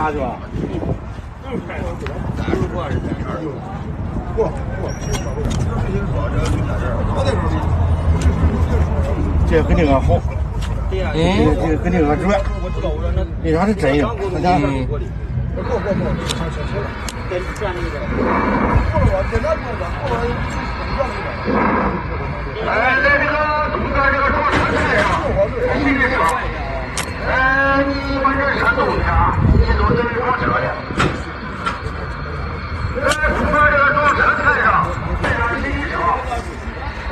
家是吧？这肯定好，这肯定准，为啥是真的？大家在这个堵在这个撞车线上，这个车，你往这闪动一下，你都是撞车的。堵在这个撞车线上，这辆新车，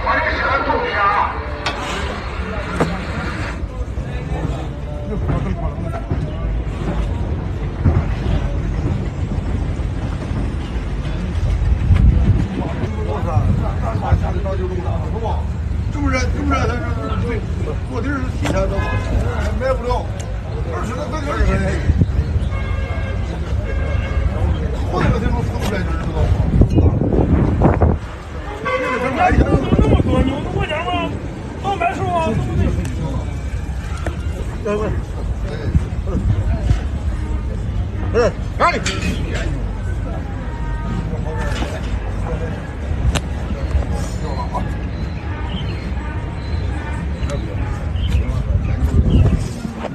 往这闪动一下。这么热，坐地儿提前都买不了，20多块钱一天。换个地方出不来就是知道吗？那怎么那么多牛？我讲嘛，老买手啊，对不对？哪里？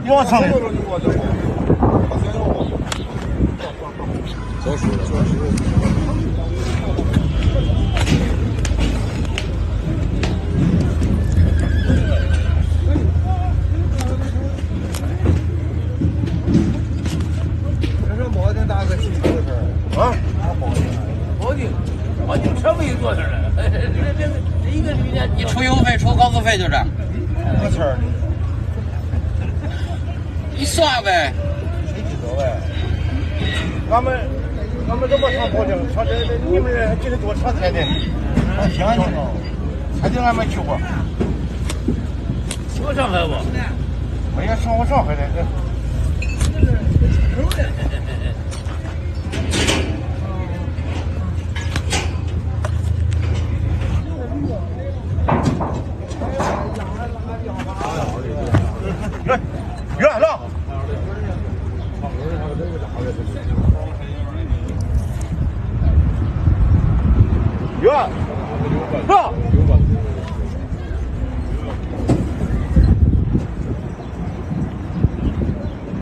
你往上面。我就车没坐这儿了，这一个旅店，你出油费、出高速费就这，我钱儿你算呗。谁知道呗？俺们这么长保定，上这你们这今天多长天的？俺天津呢，天津俺没去过。去过上海不？我也上过上海的。远了。远，上。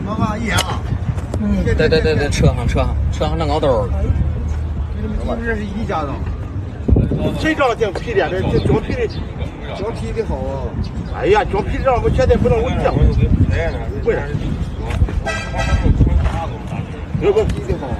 妈妈一样。对，车上那熬豆儿。你们这是一家的？谁让这皮的？这胶皮的，胶皮的好啊。哎呀，胶皮让我们现在不能有这样。不是。这个皮的好啊。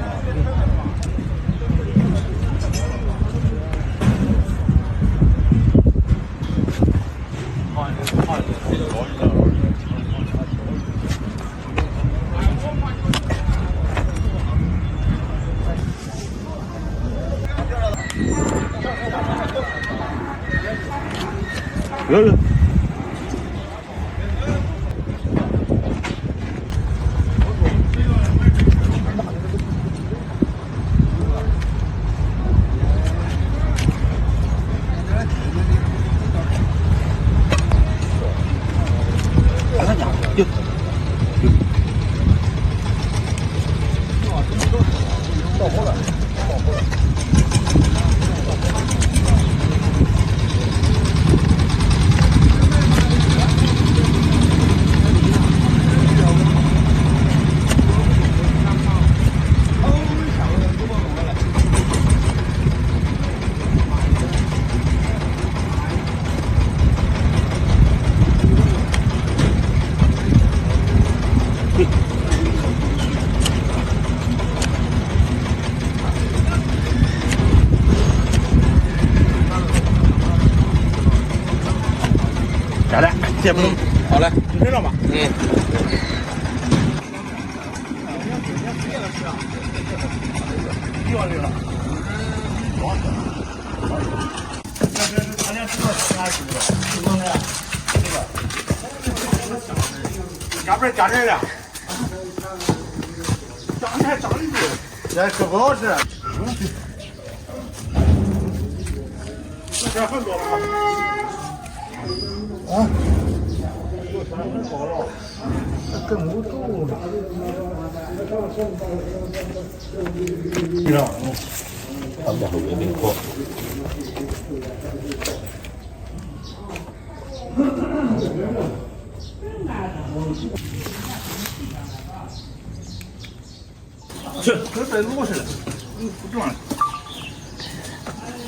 有。到货了。下来，这不能。好嘞，你知道吗？加班加人了，长得还长得多，这可不好吃。这很多了啊！更不够了。他们家后面没错。这在路上了，不撞了。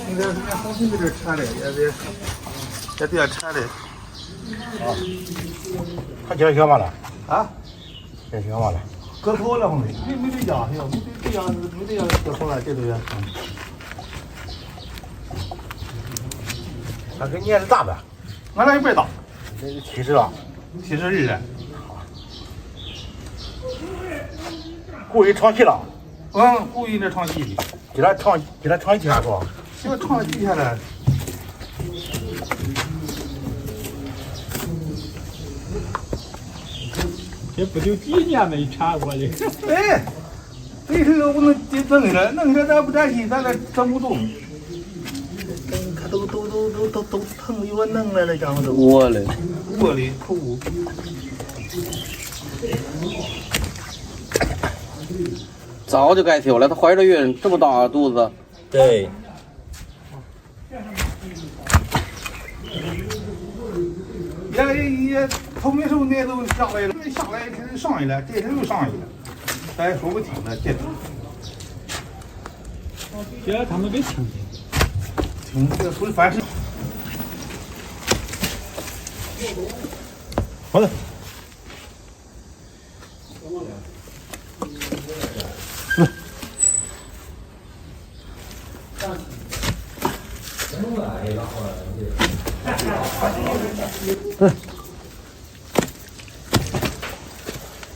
你这好心在这拆的，也得拆的。啊，他今天学嘛了？啊？今天学嘛了？割头了，没得压，没得压割头了，这都要。他跟年龄大呗？俺俩100大，这是70了72了。故意唱戏了？故意的唱戏的。给他唱一天是吧？这个唱几天了？这不就几年没查过了？哎，这是我弄了，咱不占心，咱整不动。他都疼，一我弄来了，家伙都。我嘞，我的头。早就该丢了，他怀着孕这么大肚子。对。也头没时候那都下来了，上来上去了，这人又上去了，咱也说不清了，这。这他们给听听。听这不是凡是。好的。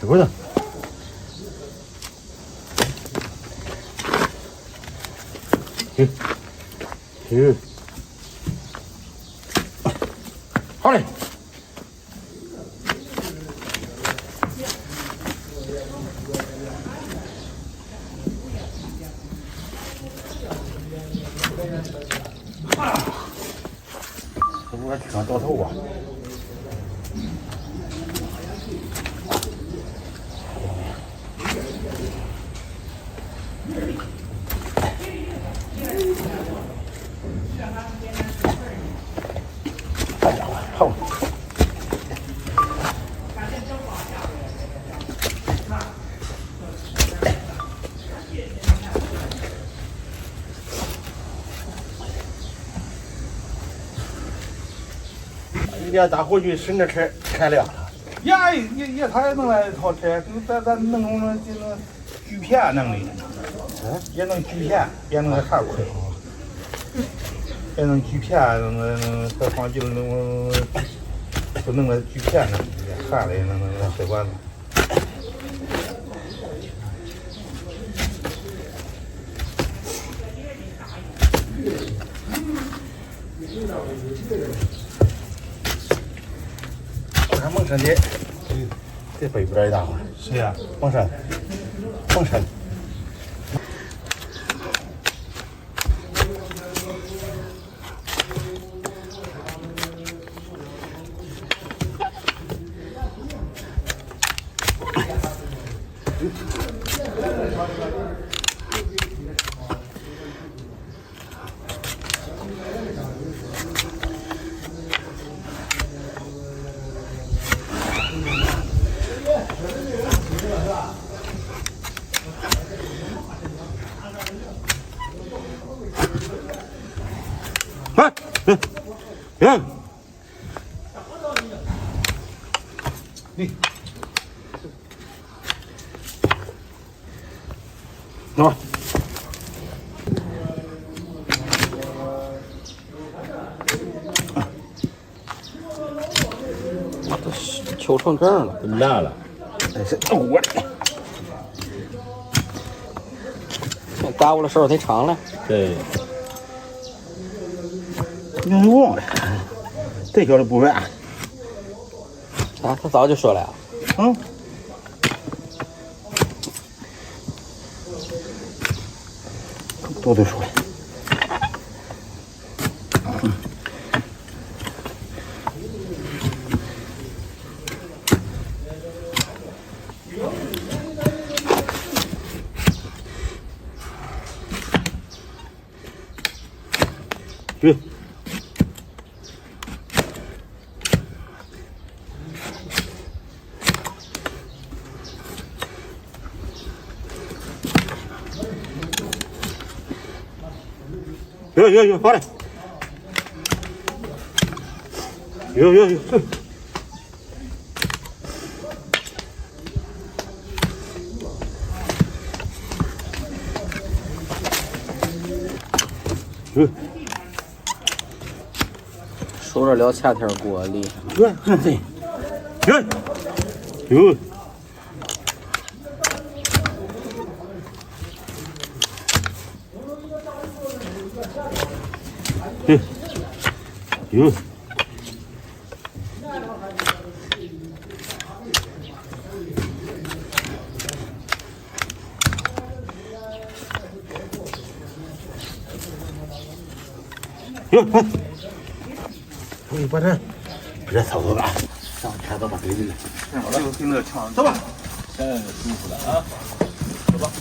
这个呢？去，好嘞。我去上倒头吧。好。一天咱回去省着车开了。也他也弄来一套车，咱弄这个锯片弄的，也弄锯片，也弄个啥块，也弄锯片，弄再放进弄，就弄个锯片弄，焊的弄水管子。蒙山的，这北边一大伙。谁呀？蒙山。你，走。抽成证了，烂了。哎，是我的。打我的手太长了。对。你忘了，这小子不完。啊，他早就说了呀。多说了。对。有，好嘞。有。说着聊夏天过厉害。有。有。你把这别操作了，上开到把队里了。就听那枪，走吧。现在舒服了啊，走吧。